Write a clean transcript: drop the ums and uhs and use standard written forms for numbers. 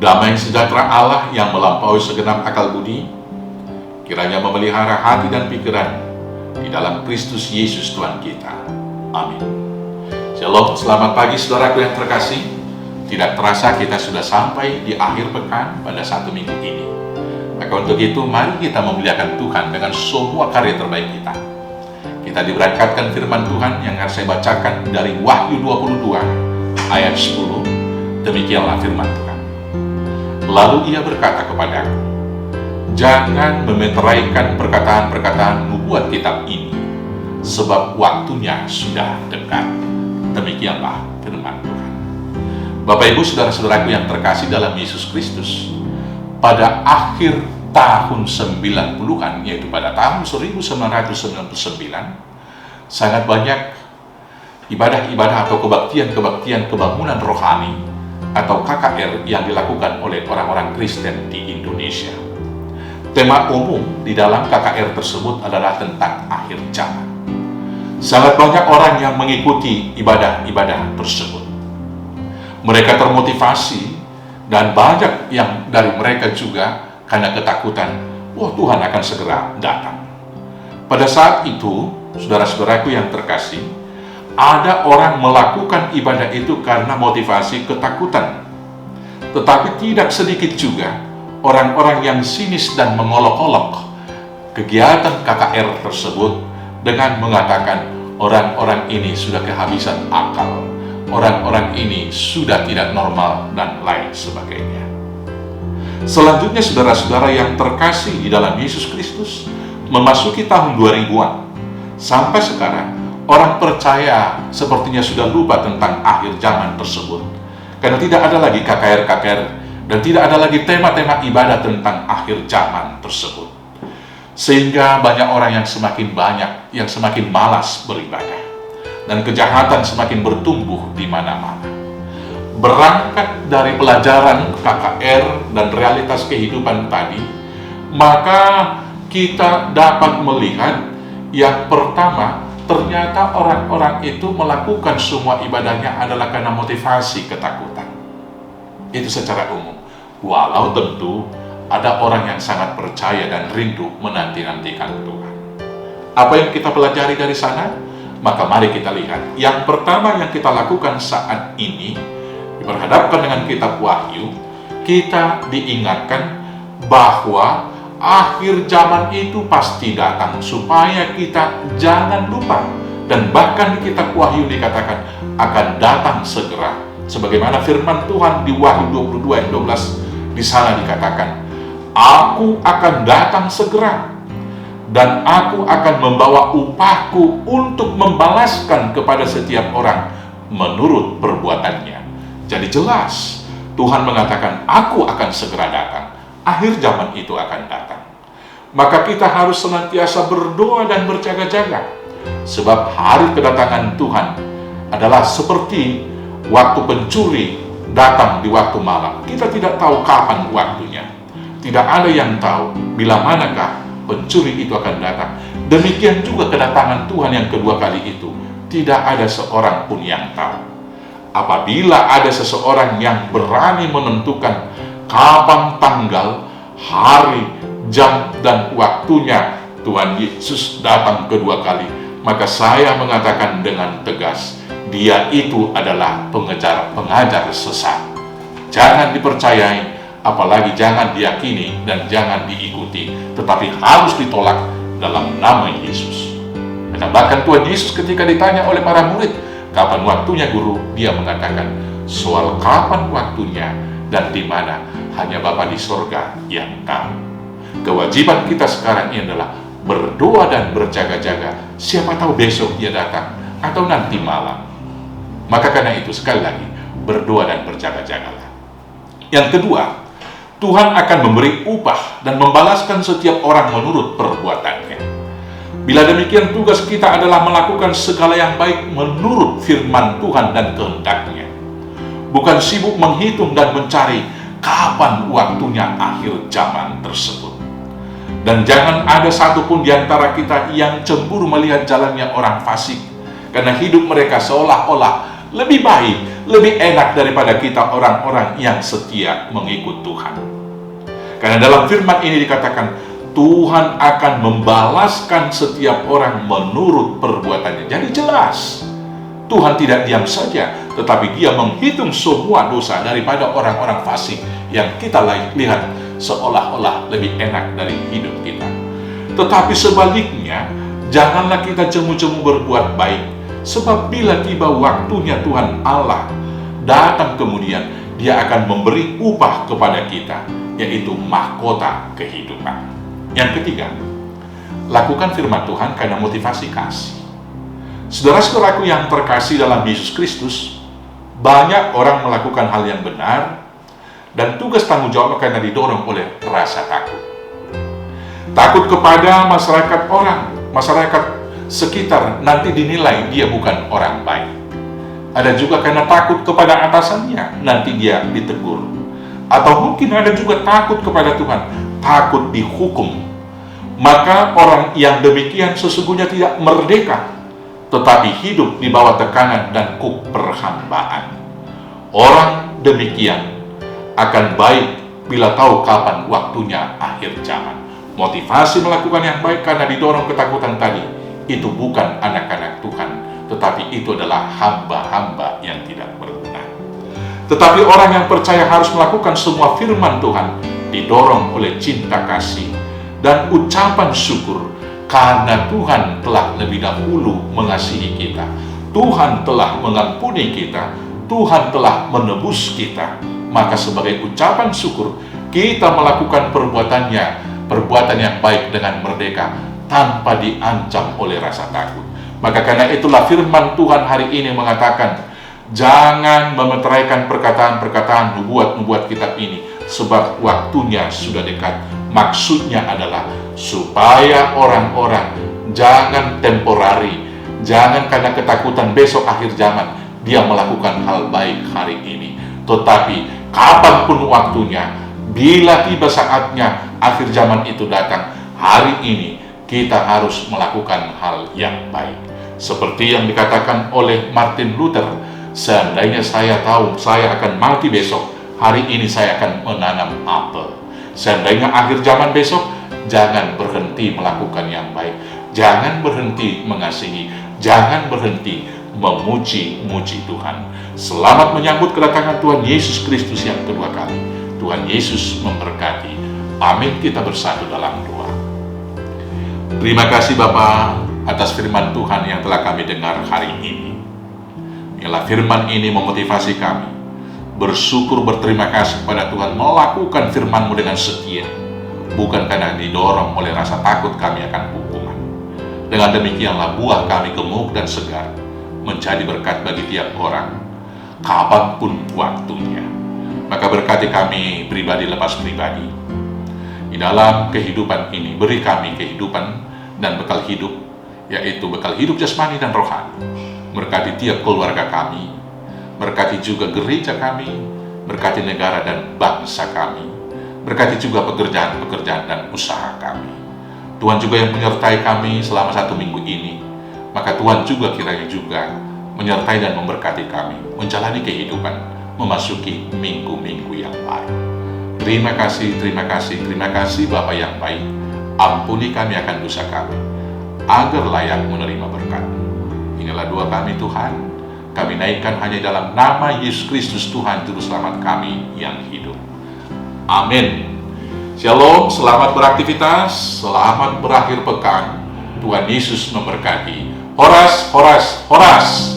Damai sejahtera Allah yang melampaui segenap akal budi, kiranya memelihara hati dan pikiran di dalam Kristus Yesus Tuhan kita. Amin. Shalom, selamat pagi saudaraku yang terkasih. Tidak terasa kita sudah sampai di akhir pekan pada satu minggu ini. Maka untuk itu mari kita memuliakan Tuhan dengan semua karya terbaik kita. Kita diberangkatkan firman Tuhan yang akan saya bacakan dari Wahyu 22 ayat 10. Demikianlah firman Tuhan. Lalu ia berkata kepadaku, jangan memeteraikan perkataan-perkataan nubuat kitab ini, sebab waktunya sudah dekat. Demikianlah firman Tuhan. Bapak Ibu saudara-saudaraku yang terkasih dalam Yesus Kristus, pada akhir tahun 90-an, yaitu pada tahun 1999, sangat banyak ibadah-ibadah atau kebaktian-kebaktian kebangunan rohani atau KKR yang dilakukan oleh orang-orang Kristen di Indonesia. Tema umum di dalam KKR tersebut adalah tentang akhir zaman. Sangat banyak orang yang mengikuti ibadah-ibadah tersebut. Mereka termotivasi dan banyak yang dari mereka juga karena ketakutan, Tuhan akan segera datang. Pada saat itu, saudara-saudaraku yang terkasih, ada orang melakukan ibadah itu karena motivasi ketakutan. Tetapi tidak sedikit juga orang-orang yang sinis dan mengolok-olok kegiatan KKR tersebut dengan mengatakan orang-orang ini sudah kehabisan akal, orang-orang ini sudah tidak normal, dan lain sebagainya. Selanjutnya saudara-saudara yang terkasih di dalam Yesus Kristus, memasuki tahun 2000-an, sampai sekarang orang percaya sepertinya sudah lupa tentang akhir zaman tersebut, karena tidak ada lagi KKR-KKR dan tidak ada lagi tema-tema ibadah tentang akhir zaman tersebut. Sehingga banyak orang yang semakin malas beribadah, dan kejahatan semakin bertumbuh di mana-mana. Berangkat dari pelajaran KKR dan realitas kehidupan tadi, maka kita dapat melihat yang pertama, ternyata orang-orang itu melakukan semua ibadahnya adalah karena motivasi ketakutan. Itu secara umum. Walau tentu ada orang yang sangat percaya dan rindu menanti-nantikan Tuhan. Apa yang kita pelajari dari sana? Maka mari kita lihat. Yang pertama yang kita lakukan saat ini, diperhadapkan dengan kitab Wahyu, kita diingatkan bahwa akhir zaman itu pasti datang, supaya kita jangan lupa. Dan bahkan di kitab Wahyu dikatakan akan datang segera. Sebagaimana firman Tuhan di Wahyu 22 ayat 12, di sana dikatakan, Aku akan datang segera, dan aku akan membawa upahku untuk membalaskan kepada setiap orang menurut perbuatannya. Jadi jelas, Tuhan mengatakan, aku akan segera datang. Akhir zaman itu akan datang. Maka kita harus senantiasa berdoa dan berjaga-jaga, sebab hari kedatangan Tuhan adalah seperti waktu pencuri datang di waktu malam. Kita tidak tahu kapan waktunya. Tidak ada yang tahu bila manakah pencuri itu akan datang. Demikian juga kedatangan Tuhan yang kedua kali itu. Tidak ada seorang pun yang tahu. Apabila ada seseorang yang berani menentukan kapan tanggal, hari, jam, dan waktunya Tuhan Yesus datang kedua kali, maka saya mengatakan dengan tegas, dia itu adalah pengajar sesat. Jangan dipercayai, apalagi jangan diyakini dan jangan diikuti, tetapi harus ditolak dalam nama Yesus. Karena bahkan Tuhan Yesus ketika ditanya oleh para murid, kapan waktunya guru? Dia mengatakan, soal kapan waktunya dan di mana hanya Bapa di sorga yang tahu. Kewajiban kita sekarang ini adalah berdoa dan berjaga-jaga. Siapa tahu besok dia datang atau nanti malam. Maka karena itu sekali lagi berdoa dan berjaga-jagalah. Yang kedua, Tuhan akan memberi upah dan membalaskan setiap orang menurut perbuatannya. Bila demikian, tugas kita adalah melakukan segala yang baik menurut firman Tuhan dan kehendaknya. Bukan sibuk menghitung dan mencari kapan waktunya akhir zaman tersebut. Dan jangan ada satupun di antara kita yang cemburu melihat jalannya orang fasik, karena hidup mereka seolah-olah lebih baik, lebih enak daripada kita orang-orang yang setia mengikut Tuhan. Karena dalam firman ini dikatakan, Tuhan akan membalaskan setiap orang menurut perbuatannya. Jadi jelas, Tuhan tidak diam saja, tetapi Dia menghitung semua dosa daripada orang-orang fasik yang kita lihat seolah-olah lebih enak dari hidup kita. Tetapi sebaliknya, janganlah kita jemu-jemu berbuat baik, sebab bila tiba waktunya Tuhan Allah datang kemudian, Dia akan memberi upah kepada kita, yaitu mahkota kehidupan. Yang ketiga, lakukan firman Tuhan karena motivasi kasih. Saudara-saudaraku yang terkasih dalam Yesus Kristus, banyak orang melakukan hal yang benar, dan tugas tanggung jawab karena didorong oleh rasa takut. Takut kepada masyarakat masyarakat sekitar nanti dinilai dia bukan orang baik. Ada juga karena takut kepada atasannya, nanti dia ditegur. Atau mungkin ada juga takut kepada Tuhan, takut dihukum. Maka orang yang demikian sesungguhnya tidak merdeka, tetapi hidup di bawah tekanan dan kuk perhambaan. Orang demikian akan baik bila tahu kapan waktunya akhir zaman. Motivasi melakukan yang baik karena didorong ketakutan tadi, itu bukan anak-anak Tuhan, tetapi itu adalah hamba-hamba yang tidak berguna. Tetapi orang yang percaya harus melakukan semua firman Tuhan, didorong oleh cinta kasih dan ucapan syukur, karena Tuhan telah lebih dahulu mengasihi kita. Tuhan telah mengampuni kita, Tuhan telah menebus kita. Maka sebagai ucapan syukur, kita melakukan perbuatan yang baik dengan merdeka, tanpa diancam oleh rasa takut. Maka karena itulah firman Tuhan hari ini mengatakan, jangan memeteraikan perkataan-perkataan nubuat kitab ini, sebab waktunya sudah dekat. Maksudnya adalah supaya orang-orang jangan temporari, jangan karena ketakutan besok akhir zaman dia melakukan hal baik hari ini, tetapi kapanpun waktunya, bila tiba saatnya akhir zaman itu datang, hari ini kita harus melakukan hal yang baik. Seperti yang dikatakan oleh Martin Luther, seandainya saya tahu saya akan mati besok, hari ini saya akan menanam apel. Seandainya akhir zaman besok, jangan berhenti melakukan yang baik, jangan berhenti mengasihi, jangan berhenti memuji-muji Tuhan. Selamat menyambut kedatangan Tuhan Yesus Kristus yang kedua kali. Tuhan Yesus memberkati. Amin. Kita bersatu dalam doa. Terima kasih Bapa atas firman Tuhan yang telah kami dengar hari ini. Biarlah firman ini memotivasi kami bersyukur, berterima kasih kepada Tuhan, melakukan firman-Mu dengan setia, bukan karena didorong oleh rasa takut kami akan hukuman. Dengan demikianlah buah kami gemuk dan segar, menjadi berkat bagi tiap orang, kapanpun waktunya. Maka berkati kami pribadi lepas pribadi. Di dalam kehidupan ini, beri kami kehidupan dan bekal hidup, yaitu bekal hidup jasmani dan rohani. Berkati tiap keluarga kami, berkati juga gereja kami, berkati negara dan bangsa kami, berkati juga pekerjaan-pekerjaan dan usaha kami. Tuhan juga yang menyertai kami selama 1 minggu ini, maka Tuhan juga kiranya juga menyertai dan memberkati kami menjalani kehidupan, memasuki minggu-minggu yang baru. Terima kasih, terima kasih, terima kasih Bapa yang baik. Ampuni kami akan dosa kami, agar layak menerima berkat. Inilah doa kami Tuhan, kami naikkan hanya dalam nama Yesus Kristus Tuhan Juru Selamat kami yang hidup. Amin. Shalom, selamat beraktivitas, selamat berakhir pekan. Tuhan Yesus memberkati. Horas, horas, horas.